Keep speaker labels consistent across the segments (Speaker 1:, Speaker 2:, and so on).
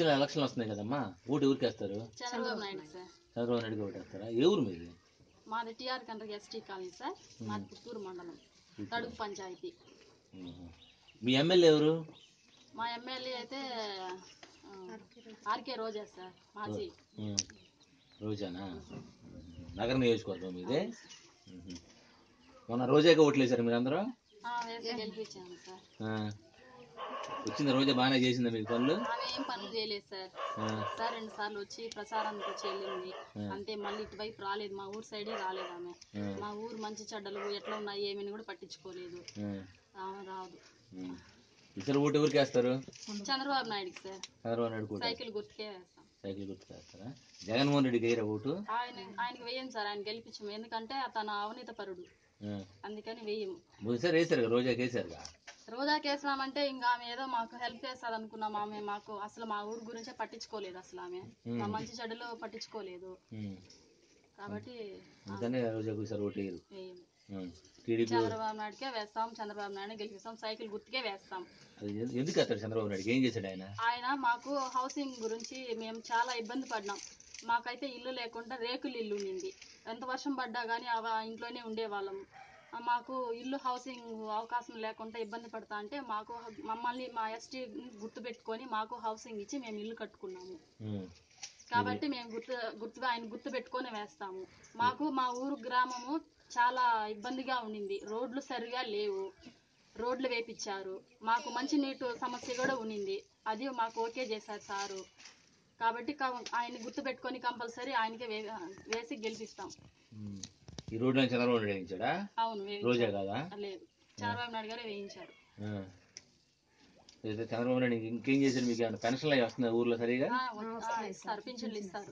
Speaker 1: వచ్చే ఎలక్షన్లు వస్తున్నాయి కదమ్మా, ఓటు ఎవరికి వేస్తారు?
Speaker 2: చంద్రబాబు నాయుడు సార్.
Speaker 1: చంద్రబాబు నాయుడుకి ఓటు వేస్తారా? ఏ ఊరు మీది?
Speaker 2: మాది టీఆర్ కండ్రికి ఎస్టీ కాలనీ సార్. మాది పుత్తూరు మండలం, తడుగు పంచాయతీ.
Speaker 1: మీ ఎమ్మెల్యే ఎవరు?
Speaker 2: మా ఎమ్మెల్యే అయితే ఆర్కే రోజా సార్, మాజీ.
Speaker 1: రోజానా? నగర నియోజకవర్గం మీదే. మొన్న రోజాగా ఓట్లు వేశారు మీరు అందరూ?
Speaker 2: వేసి గెలిపించాము సార్.
Speaker 1: వచ్చింది రోజా, బాగానే చేసిందా మీకు పనులు?
Speaker 2: ఆమె ఏం పనులు చేయలేదు సార్. సార్ 2 సార్లు వచ్చి ప్రచారానికి వచ్చి వెళ్ళింది అంతే. మళ్ళీ ఇటువైపు రాలేదు, మా ఊరు సైడే రాలేదు ఆమె. మా ఊరు మంచి చెడ్డలు ఎట్లా ఉన్నాయి ఏమని కూడా పట్టించుకోలేదు. ఆమె రాదు.
Speaker 1: ఇతర ఓటు ఎవరికి వేస్తారు?
Speaker 2: చంద్రబాబు నాయుడుకి సార్.
Speaker 1: చంద్రబాబు నాయుడు
Speaker 2: సైకిల్ గుర్తుకే వేస్తాం.
Speaker 1: సైకిల్ గుర్తుకే వేస్తారా? జగన్మోహన్ రెడ్డికి వేయరా ఓటు?
Speaker 2: ఆయనకి వేయం సార్, ఆయన గెలిపించము. ఎందుకంటే తన అవినీత పరుడు, అందుకని వేయము.
Speaker 1: ఒకసారి వేసారు, రోజాకి వేసారుగా.
Speaker 2: రోజాకి వేసినామంటే ఇంకా ఆమె ఏదో మాకు హెల్ప్ చేస్తుంది అనుకున్నాం. ఆమె మాకు అసలు మా ఊరు గురించే పట్టించుకోలేదు. అసలు ఆమె మా మంచి చెడులో పట్టించుకోలేదు. కాబట్టి చంద్రబాబు నాయుడుకే వేస్తాం. చంద్రబాబు నాయుడు గెలిపిస్తాం. సైకిల్ గుర్తుకే వేస్తాం.
Speaker 1: ఎందుకు చంద్రబాబు నాయుడు ఏం చేశాడు ఆయన?
Speaker 2: ఆయన మాకు హౌసింగ్ గురించి మేము చాలా ఇబ్బంది పడినాం. మాకైతే ఇల్లు లేకుండా రేకులు ఇల్లు ఉండింది. ఎంత వర్షం పడ్డా కానీ ఇంట్లోనే ఉండేవాళ్ళం. మాకు ఇల్లు హౌసింగ్ అవకాశం లేకుండా ఇబ్బంది పడతా అంటే మమ్మల్ని మా ఎస్టీ గుర్తుపెట్టుకొని మాకు హౌసింగ్ ఇచ్చి మేము ఇల్లు కట్టుకున్నాము. కాబట్టి మేము గుర్తుగా ఆయన గుర్తు పెట్టుకొని వేస్తాము. మాకు మా ఊరు గ్రామము చాలా ఇబ్బందిగా ఉండింది. రోడ్లు సరిగా లేవు, రోడ్లు వేపించారు. మాకు మంచి నీటి సమస్య కూడా ఉండింది, అది మాకు ఓకే చేశారు సారు. కాబట్టి ఆయన గుర్తు పెట్టుకొని కంపల్సరీ ఆయనకే వేసి గెలిపిస్తాం.
Speaker 1: ఈ రోడ్డు చంద్రబాబు నాయుడు వేయించాడా?
Speaker 2: అవును,
Speaker 1: రోజా కాదా?
Speaker 2: లేదు, చంద్రబాబు నాయుడు గారే వేయించారు.
Speaker 1: చంద్రబాబు నాయుడు ఇంకేం చేశారు? మీకు ఏమైనా పెన్షన్లు అవి వస్తున్నాయి ఊర్లో సరిగా?
Speaker 2: ఇస్తారు, పింఛన్లు ఇస్తారు.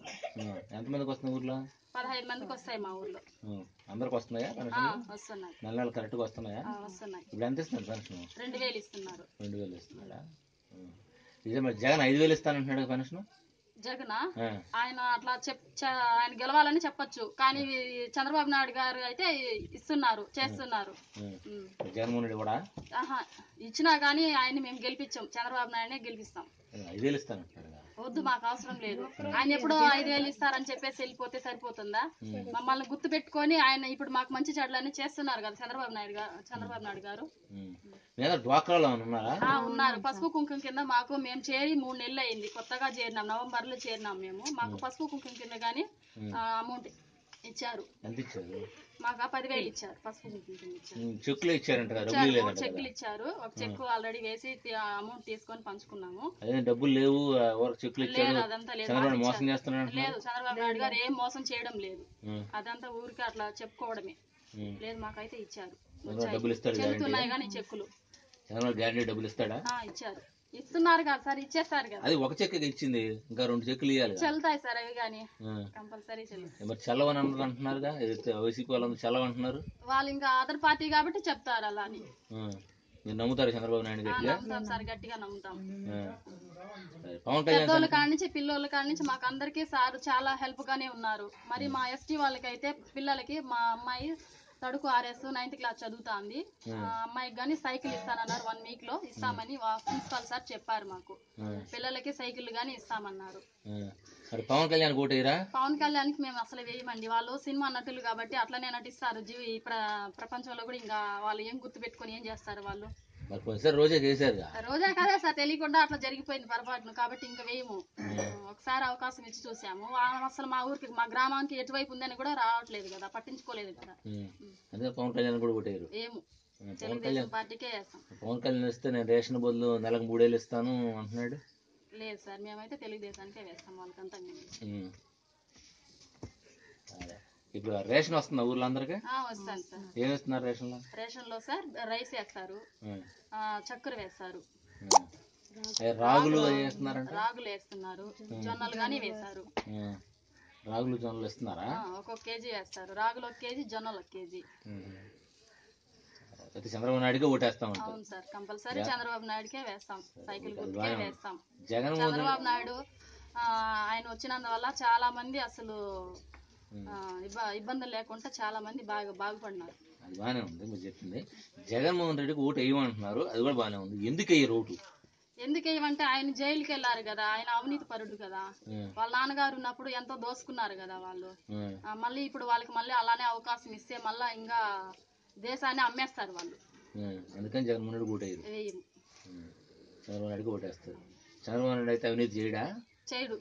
Speaker 1: ఎంతమందికి వస్తున్నాయి ఊర్లో?
Speaker 2: 15 మందికి వస్తాయి మా ఊర్లో.
Speaker 1: అందరికి వస్తున్నాయా?
Speaker 2: వస్తున్నాయి.
Speaker 1: నెలలు కరెక్ట్గా వస్తున్నాయా?
Speaker 2: వస్తున్నాయి.
Speaker 1: ఇప్పుడు ఎంత ఇస్తున్నారు పెన్షన్?
Speaker 2: 2000 ఇస్తున్నారు.
Speaker 1: 2000 ఇస్తున్నాడా? ఇదే మరి జగన్ 5000 ఇస్తానంటున్నాడు పెన్షన్.
Speaker 2: జగన్ ఆయన అట్లా ఆయన గెలవాలని చెప్పొచ్చు, కానీ చంద్రబాబు నాయుడు గారు అయితే ఇస్తున్నారు, చేస్తున్నారు.
Speaker 1: జగన్మోహన్ రెడ్డి కూడా
Speaker 2: ఇచ్చినా గానీ ఆయన మేము గెలిపించాం. చంద్రబాబు నాయుడునే గెలిపిస్తాం.
Speaker 1: 5000 ఇస్తానంటున్నాడు.
Speaker 2: వద్దు, మాకు అవసరం లేదు. ఆయన ఎప్పుడో 5000 ఇస్తారని చెప్పేసి వెళ్ళిపోతే సరిపోతుందా? మమ్మల్ని గుర్తు పెట్టుకొని ఆయన ఇప్పుడు మాకు మంచి చెడ్లని చేస్తున్నారు కదా చంద్రబాబు నాయుడు గారు. ఉన్నారు. పసుపు కుంకుమ కింద మేము చేరి 3 నెలలు అయింది. కొత్తగా చేరినాం, నవంబర్ లో చేరినాం మేము. మాకు పసుపు కుంకుమ కింద గానీ అమౌంట్ ఇచ్చారు. మాకు 10,000 ఇచ్చారు. పసుపు కుంకుమ కింద ఇచ్చారు. చెక్కులు ఇచ్చారు. ఒక చెక్కు ఆల్రెడీ వేసి అమౌంట్ తీసుకొని పంచుకున్నాము.
Speaker 1: డబ్బులు లేవు,
Speaker 2: లేదు, అదంతా లేదు. లేదు, చంద్రబాబు నాయుడు గారు ఏం మోసం చేయడం లేదు. అదంతా ఊరికి అట్లా చెప్పుకోవడమే. లేదు, మాకైతే ఇచ్చారు. చెల్లుతున్నాయి కానీ చెక్కులు.
Speaker 1: డబ్బులు ఇస్తాడా?
Speaker 2: ఇచ్చారు, ఇస్తున్నారు కదా సార్, ఇచ్చేస్తారు కదా.
Speaker 1: అది ఒక చెక్ ఇచ్చింది, ఇంకా 2 చెక్కులు ఇవ్వాలి.
Speaker 2: చెల్లుతాయి సార్ అవి కానీ కంపల్సరీ
Speaker 1: మరి చల్లవని అంటున్నారుగా, వైసీపీ వాళ్ళు చల్లవంటున్నారు.
Speaker 2: వాళ్ళు ఇంకా అదర్ పార్టీ కాబట్టి చెప్తారు అలా అని.
Speaker 1: మీరు నమ్ముతారు చంద్రబాబు నాయుడు గట్టిగా?
Speaker 2: నమ్ముతాం సార్, గట్టిగా నమ్ముతాం.
Speaker 1: పవన్ కళ్యాణ్
Speaker 2: పెద్దోళ్ళ కాడి నుంచి పిల్లోళ్ళ కాడి నుంచి మాకు అందరికీ సార్ చాలా హెల్ప్ గానే ఉన్నారు. మరి మా ఎస్టీ వాళ్ళకైతే పిల్లలకి మా అమ్మాయి తడుకు RS 9th క్లాస్ చదువుతాంది. అమ్మాయికి గానీ సైకిల్ ఇస్తానన్నారు. 1 వీక్ లో ఇస్తామని ప్రిన్సిపాల్ సార్ చెప్పారు మాకు. పిల్లలకి సైకిల్ గానీ ఇస్తామన్నారు.
Speaker 1: పవన్ కళ్యాణ్ కోటేరా?
Speaker 2: పవన్ కళ్యాణ్ కి మేము అసలు వేయమండి. వాళ్ళు సినిమా నటులు కాబట్టి అట్లనే నటిస్తారు. ప్రపంచంలో కూడా ఇంకా వాళ్ళు ఏం గుర్తు పెట్టుకుని ఏం చేస్తారు వాళ్ళు? రోజా కదా సార్, తెలియకుండా అట్లా జరిగిపోయింది పొరపాటును. కాబట్టి ఇంకా వేయము. ఒకసారి అవకాశం ఇచ్చి చూసాము. అసలు మా ఊరికి మా గ్రామానికి ఎటువైపు ఉందని కూడా రావట్లేదు కదా, పట్టించుకోలేదు కదా.
Speaker 1: పవన్ కళ్యాణ్ కూడా కొట్టారు.
Speaker 2: ఏమో తెలుగుదేశం పార్టీకే వేస్తాం.
Speaker 1: పవన్ కళ్యాణ్ వస్తే నేను రేషన్ బదులు నెలకు 3000 ఇస్తాను అంటున్నాడు.
Speaker 2: లేదు సార్, మేమైతే తెలుగుదేశానికే వేస్తాం. వాళ్ళకంతా
Speaker 1: ఇప్పుడు రేషన్ వస్తుందా ఊర్లో అందరికి?
Speaker 2: వస్తాను సార్.
Speaker 1: ఏమి ఇస్తున్నారు
Speaker 2: రేషన్ లో సార్? రైస్ వేస్తారు, చక్కెర వేస్తారు,
Speaker 1: రాగులు
Speaker 2: వేస్తున్నారు, జొన్నలు గానీ వేశారు.
Speaker 1: రాగులు జొన్నలు ఇస్తున్నారా?
Speaker 2: ఒక్కొక్క కేజీ వేస్తారు. రాగులు 1 కేజీ, జొన్నలు 1 కేజీ.
Speaker 1: చంద్రబాబు నాయుడుకే ఓటేస్తాం.
Speaker 2: అవును సార్, కంపల్సరీ చంద్రబాబు నాయుడుకే వేస్తాం. సైకిల్ గుర్తుకే వేస్తాం. చంద్రబాబు నాయుడు ఆయన వచ్చినందువల్ల చాలా మంది అసలు ఇబ్బందులు లేకుండా చాలా మంది బాగుపడినారు.
Speaker 1: అది బాగానే ఉంది మీరు చెప్పింది. జగన్మోహన్ రెడ్డికి ఓటు వేయమంటున్నారు, అది కూడా బాగానే ఉంది. ఎందుకు వేయరు ఓటు?
Speaker 2: ఎందుకు ఏమంటే ఆయన జైలుకి వెళ్ళారు కదా, ఆయన అవినీతి పరుడు కదా. వాళ్ళ నాన్నగారు ఉన్నప్పుడు ఎంతో దోసుకున్నారు కదా వాళ్ళు. మళ్ళీ ఇప్పుడు వాళ్ళకి మళ్ళీ అలానే అవకాశం ఇస్తే మళ్ళీ ఇంకా దేశాన్ని అమ్మేస్తారు వాళ్ళు.
Speaker 1: అందుకని జగన్మోహన్ రెడ్డి ఓటేయరు.
Speaker 2: వేయరు.
Speaker 1: చంద్రబాబు నాయుడుకి ఓటేస్తారు. చంద్రబాబు నాయుడు అయితే అవినీతి చేయడా?
Speaker 2: చేయడు.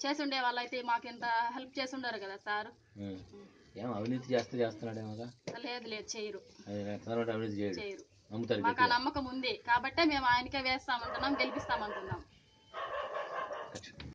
Speaker 2: చేసి ఉండే వాళ్ళైతే మాకు ఇంత హెల్ప్ చేసి ఉండరు కదా సార్.
Speaker 1: ఏం అవినీతి చేస్తున్నాడేమోగా?
Speaker 2: లేదు లేదు, చేయరు.
Speaker 1: చంద్రబాబు అవినీతి చేయరు.
Speaker 2: చేయరు.
Speaker 1: నమ్ముతారు.
Speaker 2: మాకు ఆ నమ్మకం ఉంది కాబట్టే మేము ఆయనకే వేస్తామంటున్నాం, గెలిపిస్తామంటున్నాం.